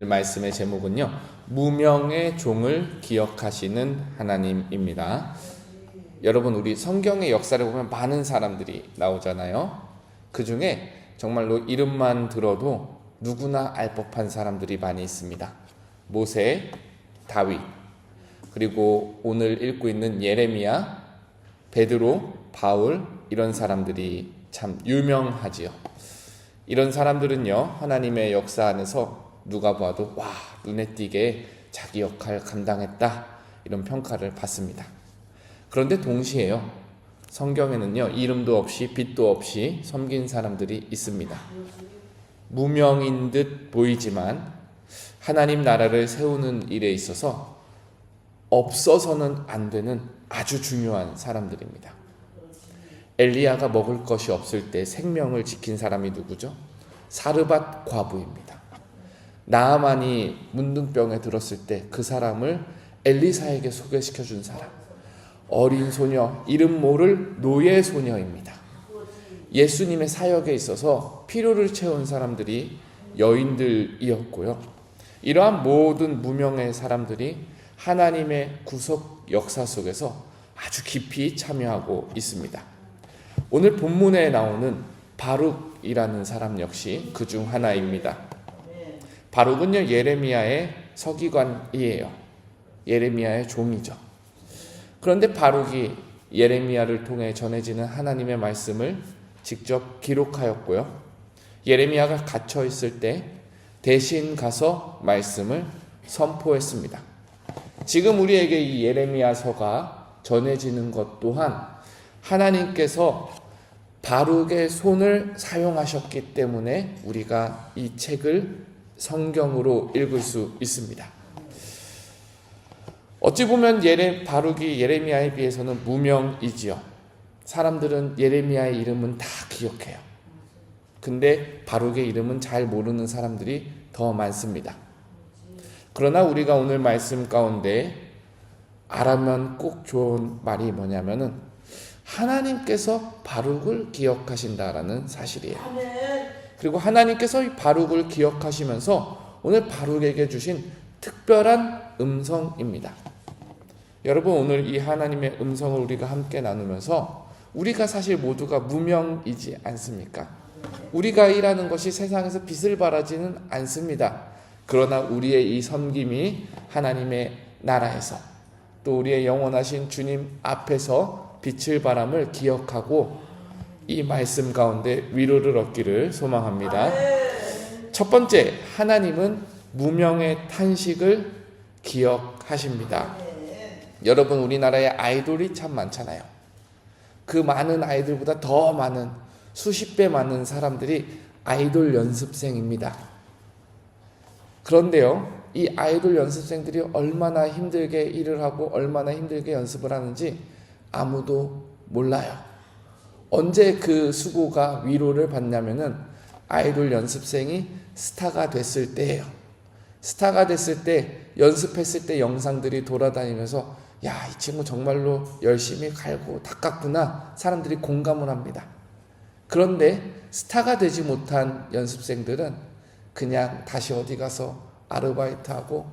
말씀의 제목은요, 무명의 종을 기억하시는 하나님입니다. 여러분, 우리 성경의 역사를 보면 많은 사람들이 나오잖아요. 그 중에 정말로 이름만 들어도 누구나 알 법한 사람들이 많이 있습니다. 모세, 다윗, 그리고 오늘 읽고 있는 예레미야, 베드로, 바울, 이런 사람들이 참 유명하지요. 이런 사람들은요, 하나님의 역사 안에서 누가 봐도 와, 눈에 띄게 자기 역할 감당했다, 이런 평가를 받습니다. 그런데 동시에요, 성경에는요, 이름도 없이 빛도 없이 섬긴 사람들이 있습니다. 무명인 듯 보이지만 하나님 나라를 세우는 일에 있어서 없어서는 안 되는 아주 중요한 사람들입니다. 엘리야가 먹을 것이 없을 때 생명을 지킨 사람이 누구죠? 사르밧 과부입니다. 나아만이 문둥병에 들었을 때 그 사람을 엘리사에게 소개시켜 준 사람, 어린 소녀, 이름 모를 노예 소녀입니다. 예수님의 사역에 있어서 필요를 채운 사람들이 여인들이었고요. 이러한 모든 무명의 사람들이 하나님의 구속 역사 속에서 아주 깊이 참여하고 있습니다. 오늘 본문에 나오는 바룩이라는 사람 역시 그 중 하나입니다. 바룩은요, 예레미야의 서기관이에요. 예레미야의 종이죠. 그런데 바룩이 예레미야를 통해 전해지는 하나님의 말씀을 직접 기록하였고요. 예레미야가 갇혀 있을 때 대신 가서 말씀을 선포했습니다. 지금 우리에게 이 예레미야서가 전해지는 것 또한 하나님께서 바룩의 손을 사용하셨기 때문에 우리가 이 책을 성경으로 읽을 수 있습니다. 어찌 보면 바룩이 예레미야에 비해서는 무명이지요. 사람들은 예레미야의 이름은 다 기억해요. 근데 바룩의 이름은 잘 모르는 사람들이 더 많습니다. 그러나 우리가 오늘 말씀 가운데 알아면 꼭 좋은 말이 뭐냐면은 하나님께서 바룩을 기억하신다라는 사실이에요. 그리고 하나님께서 이 바룩을 기억하시면서 오늘 바룩에게 주신 특별한 음성입니다. 여러분, 오늘 이 하나님의 음성을 우리가 함께 나누면서 우리가 사실 모두가 무명이지 않습니까? 우리가 일하는 것이 세상에서 빛을 발하지는 않습니다. 그러나 우리의 이 섬김이 하나님의 나라에서 또 우리의 영원하신 주님 앞에서 빛을 발함을 기억하고 이 말씀 가운데 위로를 얻기를 소망합니다. 첫 번째, 하나님은 무명의 탄식을 기억하십니다. 여러분, 우리나라에 아이돌이 참 많잖아요. 그 많은 아이들보다 더 많은, 수십 배 많은 사람들이 아이돌 연습생입니다. 그런데요, 이 아이돌 연습생들이 얼마나 힘들게 일을 하고 얼마나 힘들게 연습을 하는지 아무도 몰라요. 언제 그 수고가 위로를 받냐면은 아이돌 연습생이 스타가 됐을 때예요. 스타가 됐을 때, 연습했을 때 영상들이 돌아다니면서 야, 이 친구 정말로 열심히 갈고 닦았구나, 사람들이 공감을 합니다. 그런데 스타가 되지 못한 연습생들은 그냥 다시 어디 가서 아르바이트하고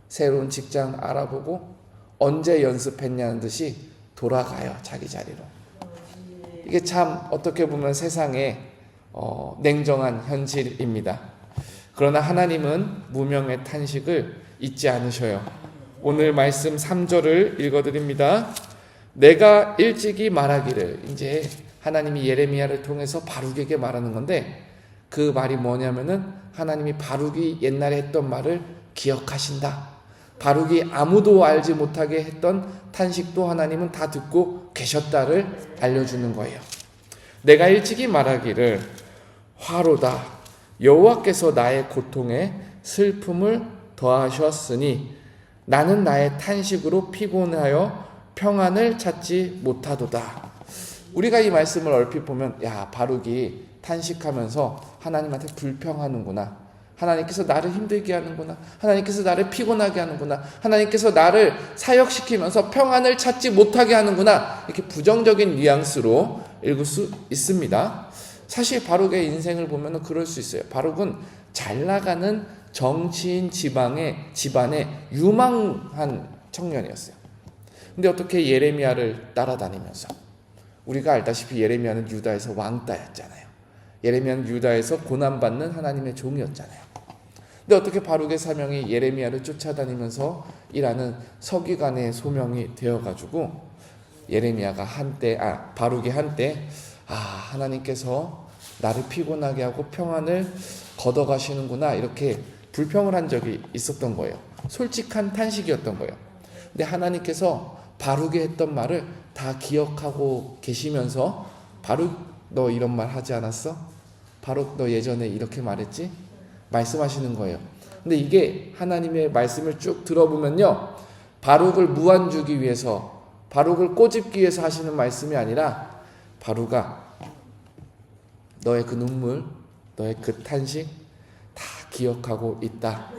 새로운 직장 알아보고 언제 연습했냐는 듯이 돌아가요, 자기 자리로. 이게 참 어떻게 보면 세상의 냉정한 현실입니다. 그러나 하나님은 무명의 탄식을 잊지 않으셔요. 오늘 말씀 3절을 읽어드립니다. 내가 일찍이 말하기를, 이제 하나님이 예레미야를 통해서 바룩에게 말하는 건데, 그 말이 뭐냐면은 하나님이 바룩이 옛날에 했던 말을 기억하신다. 바룩이 아무도 알지 못하게 했던 탄식도 하나님은 다 듣고 계셨다를 알려주는 거예요. 내가 일찍이 말하기를 화로다, 여호와께서 나의 고통에 슬픔을 더하셨으니 나는 나의 탄식으로 피곤하여 평안을 찾지 못하도다. 우리가 이 말씀을 얼핏 보면, 야, 바룩이 탄식하면서 하나님한테 불평하는구나, 하나님께서 나를 힘들게 하는구나, 하나님께서 나를 피곤하게 하는구나, 하나님께서 나를 사역시키면서 평안을 찾지 못하게 하는구나, 이렇게 부정적인 뉘앙스로 읽을 수 있습니다. 사실 바룩의 인생을 보면 그럴 수 있어요. 바룩은 잘 나가는 정치인 집안의 유망한 청년이었어요. 근데 어떻게 예레미야를 따라다니면서, 우리가 알다시피 예레미야는 유다에서 왕따였잖아요. 예레미야는 유다에서 고난받는 하나님의 종이었잖아요. 근데 어떻게 바룩의 사명이 예레미야를 쫓아다니면서 일하는 서기관의 소명이 되어가지고 바룩이 한때 하나님께서 나를 피곤하게 하고 평안을 걷어가시는구나, 이렇게 불평을 한 적이 있었던 거예요. 솔직한 탄식이었던 거예요. 근데 하나님께서 바룩이 했던 말을 다 기억하고 계시면서, 바룩 너 이런 말 하지 않았어? 바룩 너 예전에 이렇게 말했지? 말씀하시는 거예요. 근데 이게 하나님의 말씀을 쭉 들어보면요, 바룩을 무안주기 위해서, 바룩을 꼬집기 위해서 하시는 말씀이 아니라, 바룩아 너의 그 눈물, 너의 그 탄식 다 기억하고 있다.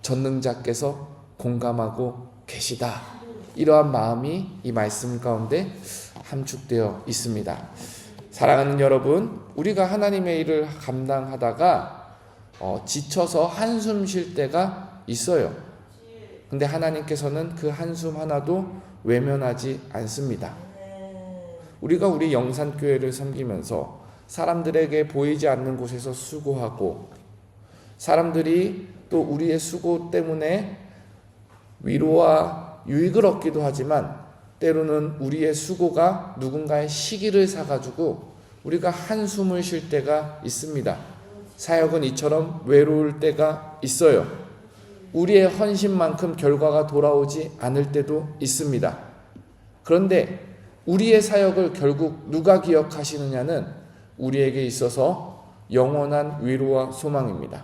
전능자께서 공감하고 계시다. 이러한 마음이 이 말씀 가운데 함축되어 있습니다. 사랑하는 여러분, 우리가 하나님의 일을 감당하다가 지쳐서 한숨 쉴 때가 있어요. 근데 하나님께서는 그 한숨 하나도 외면하지 않습니다. 우리가 우리 영산교회를 섬기면서 사람들에게 보이지 않는 곳에서 수고하고, 사람들이 또 우리의 수고 때문에 위로와 유익을 얻기도 하지만, 때로는 우리의 수고가 누군가의 시기를 사가지고 우리가 한숨을 쉴 때가 있습니다. 사역은 이처럼 외로울 때가 있어요. 우리의 헌신만큼 결과가 돌아오지 않을 때도 있습니다. 그런데 우리의 사역을 결국 누가 기억하시느냐는 우리에게 있어서 영원한 위로와 소망입니다.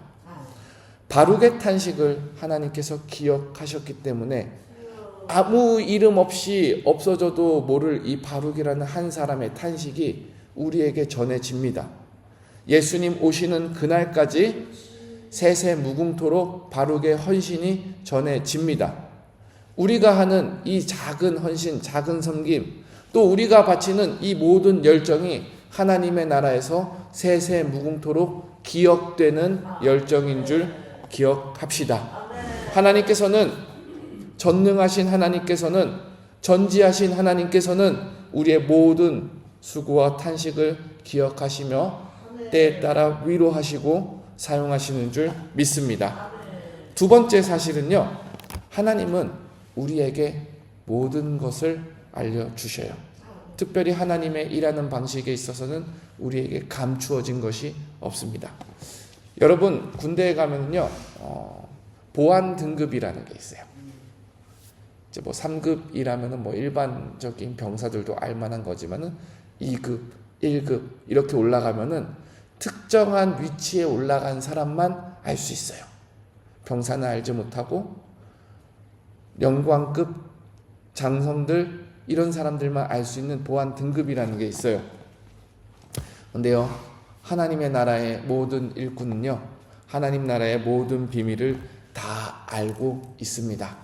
바룩의 탄식을 하나님께서 기억하셨기 때문에 아무 이름 없이 없어져도 모를 이 바룩이라는 한 사람의 탄식이 우리에게 전해집니다. 예수님 오시는 그날까지 세세 무궁토록 바룩의 헌신이 전해집니다. 우리가 하는 이 작은 헌신, 작은 섬김, 또 우리가 바치는 이 모든 열정이 하나님의 나라에서 세세 무궁토록 기억되는 열정인 줄 기억합시다. 하나님께서는, 전능하신 하나님께서는, 전지하신 하나님께서는 우리의 모든 수고와 탄식을 기억하시며 때에 따라 위로하시고 사용하시는 줄 믿습니다. 두 번째 사실은요, 하나님은 우리에게 모든 것을 알려주셔요. 특별히 하나님의 일하는 방식에 있어서는 우리에게 감추어진 것이 없습니다. 여러분, 군대에 가면요, 보안 등급이라는 게 있어요. 이제 3급이라면은 일반적인 병사들도 알만한 거지만은 2급, 1급 이렇게 올라가면은 특정한 위치에 올라간 사람만 알 수 있어요. 병사는 알지 못하고 영광급 장성들, 이런 사람들만 알 수 있는 보안 등급이라는 게 있어요. 근데요, 하나님의 나라의 모든 일꾼은요, 하나님 나라의 모든 비밀을 다 알고 있습니다.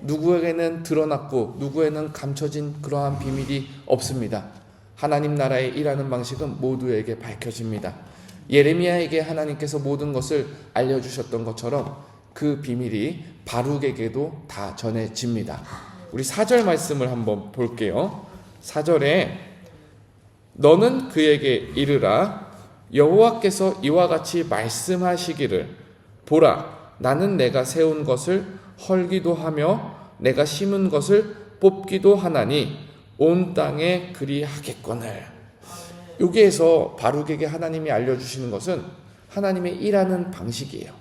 누구에게는 드러났고 누구에는 감춰진 그러한 비밀이 없습니다. 하나님 나라의 일하는 방식은 모두에게 밝혀집니다. 예레미야에게 하나님께서 모든 것을 알려주셨던 것처럼 그 비밀이 바룩에게도 다 전해집니다. 우리 4절 말씀을 한번 볼게요. 4절에 너는 그에게 이르라, 여호와께서 이와 같이 말씀하시기를, 보라, 나는 내가 세운 것을 헐기도 하며 내가 심은 것을 뽑기도 하나니 온 땅에 그리하겠거늘. 여기에서 바룩에게 하나님이 알려주시는 것은 하나님의 일하는 방식이에요.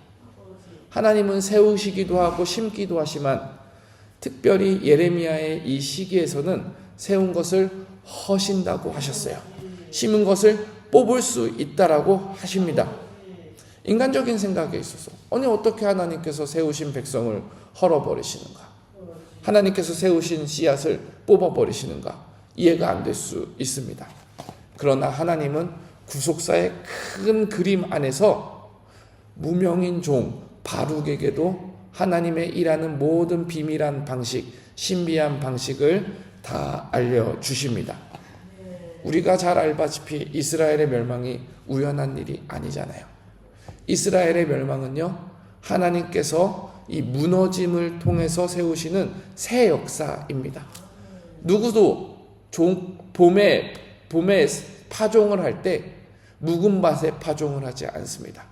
하나님은 세우시기도 하고 심기도 하지만 특별히 예레미야의 이 시기에서는 세운 것을 허신다고 하셨어요. 심은 것을 뽑을 수 있다라고 하십니다. 인간적인 생각에 있어서 아니 어떻게 하나님께서 세우신 백성을 헐어버리시는가? 하나님께서 세우신 씨앗을 뽑아버리시는가? 이해가 안 될 수 있습니다. 그러나 하나님은 구속사의 큰 그림 안에서 무명인 종 바룩에게도 하나님의 일하는 모든 비밀한 방식, 신비한 방식을 다 알려주십니다. 우리가 잘 알다시피 이스라엘의 멸망이 우연한 일이 아니잖아요. 이스라엘의 멸망은요, 하나님께서 이 무너짐을 통해서 세우시는 새 역사입니다. 누구도 봄에 파종을 할 때 묵은 밭에 파종을 하지 않습니다.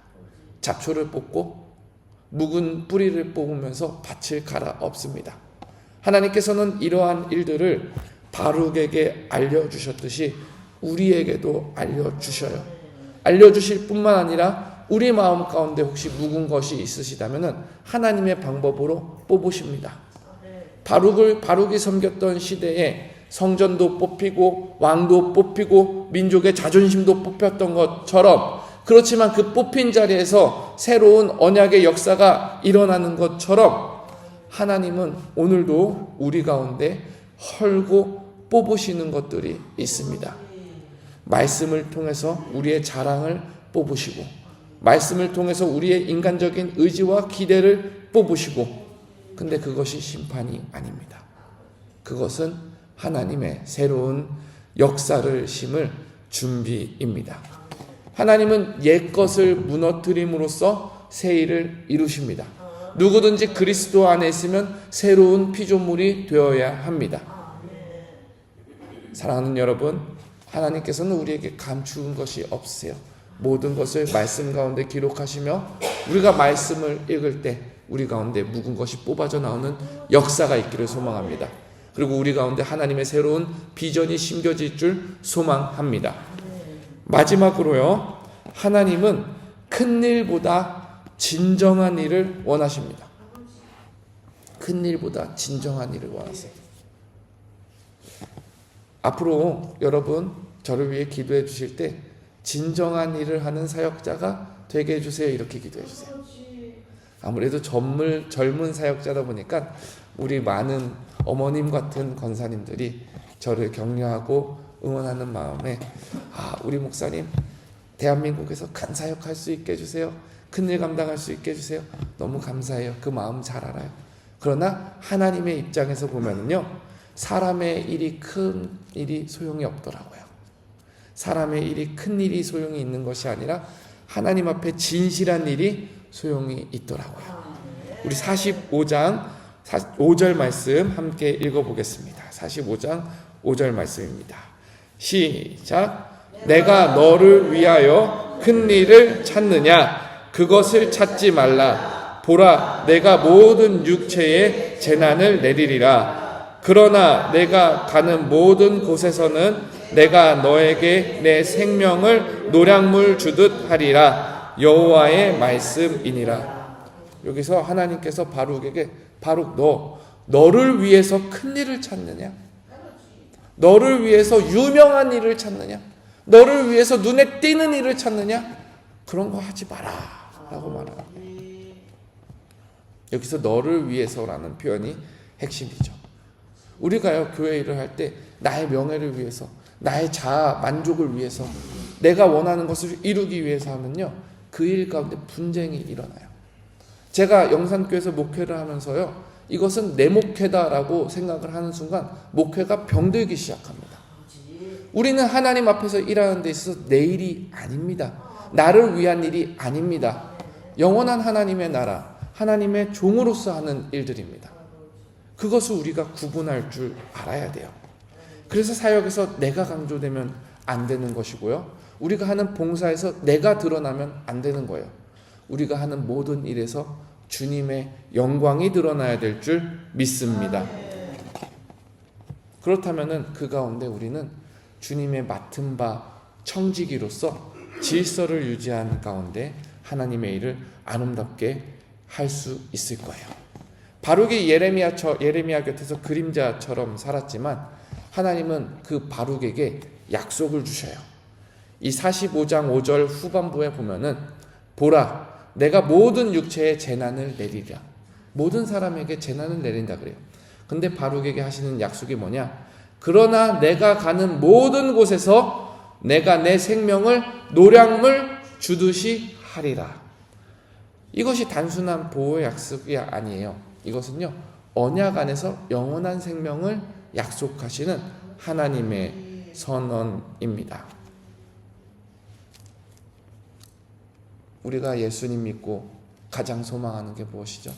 잡초를 뽑고 묵은 뿌리를 뽑으면서 밭을 갈아엎습니다. 하나님께서는 이러한 일들을 바룩에게 알려주셨듯이 우리에게도 알려주셔요. 알려주실 뿐만 아니라 우리 마음 가운데 혹시 묵은 것이 있으시다면 하나님의 방법으로 뽑으십니다. 바룩이 섬겼던 시대에 성전도 뽑히고 왕도 뽑히고 민족의 자존심도 뽑혔던 것처럼, 그렇지만 그 뽑힌 자리에서 새로운 언약의 역사가 일어나는 것처럼 하나님은 오늘도 우리 가운데 헐고 뽑으시는 것들이 있습니다. 말씀을 통해서 우리의 자랑을 뽑으시고, 말씀을 통해서 우리의 인간적인 의지와 기대를 뽑으시고, 근데 그것이 심판이 아닙니다. 그것은 하나님의 새로운 역사를 심을 준비입니다. 하나님은 옛 것을 무너뜨림으로써 새 일을 이루십니다. 누구든지 그리스도 안에 있으면 새로운 피조물이 되어야 합니다. 사랑하는 여러분, 하나님께서는 우리에게 감추는 것이 없으세요. 모든 것을 말씀 가운데 기록하시며 우리가 말씀을 읽을 때 우리 가운데 묵은 것이 뽑아져 나오는 역사가 있기를 소망합니다. 그리고 우리 가운데 하나님의 새로운 비전이 심겨질 줄 소망합니다. 마지막으로요, 하나님은 큰 일보다 진정한 일을 원하십니다. 큰 일보다 진정한 일을 원하세요. 앞으로 여러분 저를 위해 기도해 주실 때 진정한 일을 하는 사역자가 되게 해주세요, 이렇게 기도해 주세요. 아무래도 젊은 사역자다 보니까 우리 많은 어머님 같은 권사님들이 저를 격려하고 응원하는 마음에, 우리 목사님 대한민국에서 큰 사역할 수 있게 해주세요, 큰일 감당할 수 있게 해주세요, 너무 감사해요. 그 마음 잘 알아요. 그러나 하나님의 입장에서 보면은요, 사람의 일이 큰 일이 소용이 없더라고요. 사람의 일이 큰 일이 소용이 있는 것이 아니라 하나님 앞에 진실한 일이 소용이 있더라고요. 우리 45장 5절 말씀 함께 읽어보겠습니다. 45장 5절 말씀입니다. 시작. 내가 너를 위하여 큰 일을 찾느냐? 그것을 찾지 말라. 보라, 내가 모든 육체에 재난을 내리리라. 그러나 내가 가는 모든 곳에서는 내가 너에게 내 생명을 노량물 주듯 하리라. 여호와의 말씀이니라. 여기서 하나님께서 바룩에게, 바룩, 너를 위해서 큰 일을 찾느냐? 너를 위해서 유명한 일을 찾느냐? 너를 위해서 눈에 띄는 일을 찾느냐? 그런 거 하지 마라 라고 말합니다. 여기서 너를 위해서라는 표현이 핵심이죠. 우리가요, 교회 일을 할 때 나의 명예를 위해서, 나의 자아 만족을 위해서, 내가 원하는 것을 이루기 위해서 하면요, 그 일 가운데 분쟁이 일어나요. 제가 영산교회에서 목회를 하면서요, 이것은 내 목회다라고 생각을 하는 순간 목회가 병들기 시작합니다. 우리는 하나님 앞에서 일하는 데 있어서 내 일이 아닙니다. 나를 위한 일이 아닙니다. 영원한 하나님의 나라, 하나님의 종으로서 하는 일들입니다. 그것을 우리가 구분할 줄 알아야 돼요. 그래서 사역에서 내가 강조되면 안 되는 것이고요, 우리가 하는 봉사에서 내가 드러나면 안 되는 거예요. 우리가 하는 모든 일에서 주님의 영광이 드러나야 될 줄 믿습니다. 그렇다면 그 가운데 우리는 주님의 맡은 바 청지기로서 질서를 유지한 가운데 하나님의 일을 아름답게 할 수 있을 거예요. 바룩이 예레미야 곁에서 그림자처럼 살았지만 하나님은 그 바룩에게 약속을 주셔요. 이 45장 5절 후반부에 보면은, 보라, 내가 모든 육체에 재난을 내리랴. 모든 사람에게 재난을 내린다 그래요. 근데 바룩에게 하시는 약속이 뭐냐? 그러나 내가 가는 모든 곳에서 내가 내 생명을 노량물 주듯이 하리라. 이것이 단순한 보호의 약속이 아니에요. 이것은요, 언약 안에서 영원한 생명을 약속하시는 하나님의 선언입니다. 우리가 예수님 믿고 가장 소망하는 게 무엇이죠?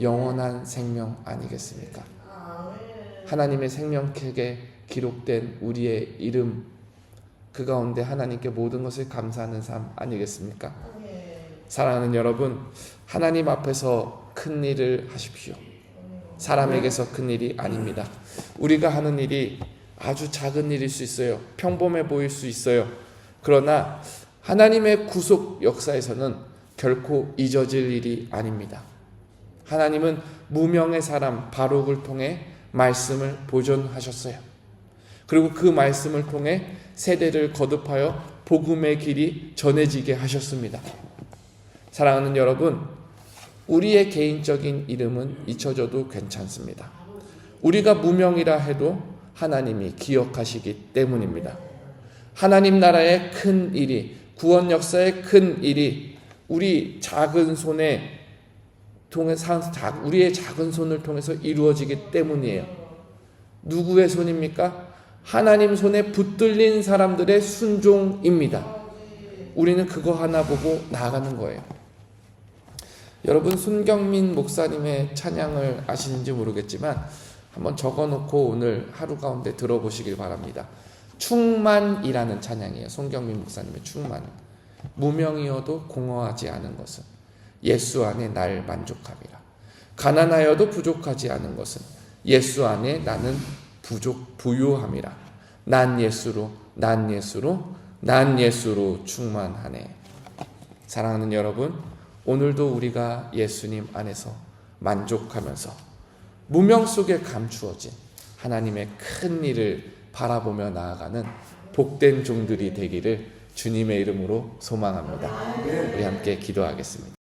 영원한 생명 아니겠습니까? 하나님의 생명책에 기록된 우리의 이름, 그 가운데 하나님께 모든 것을 감사하는 삶 아니겠습니까? 사랑하는 여러분, 하나님 앞에서 큰 일을 하십시오. 사람에게서 큰 일이 아닙니다. 우리가 하는 일이 아주 작은 일일 수 있어요. 평범해 보일 수 있어요. 그러나 하나님의 구속 역사에서는 결코 잊어질 일이 아닙니다. 하나님은 무명의 사람 바룩을 통해 말씀을 보존하셨어요. 그리고 그 말씀을 통해 세대를 거듭하여 복음의 길이 전해지게 하셨습니다. 사랑하는 여러분, 우리의 개인적인 이름은 잊혀져도 괜찮습니다. 우리가 무명이라 해도 하나님이 기억하시기 때문입니다. 하나님 나라의 큰 일이, 구원 역사의 큰 일이 우리 작은 손에 통해서, 우리의 작은 손을 통해서 이루어지기 때문이에요. 누구의 손입니까? 하나님 손에 붙들린 사람들의 순종입니다. 우리는 그거 하나 보고 나아가는 거예요. 여러분, 손경민 목사님의 찬양을 아시는지 모르겠지만 한번 적어놓고 오늘 하루 가운데 들어보시길 바랍니다. 충만이라는 찬양이에요. 손경민 목사님의 충만. 무명이어도 공허하지 않은 것은 예수 안에 날 만족함이라. 가난하여도 부족하지 않은 것은 예수 안에 나는 부유함이라. 난 예수로 충만하네. 사랑하는 여러분, 오늘도 우리가 예수님 안에서 만족하면서 무명 속에 감추어진 하나님의 큰 일을 바라보며 나아가는 복된 종들이 되기를 주님의 이름으로 소망합니다. 우리 함께 기도하겠습니다.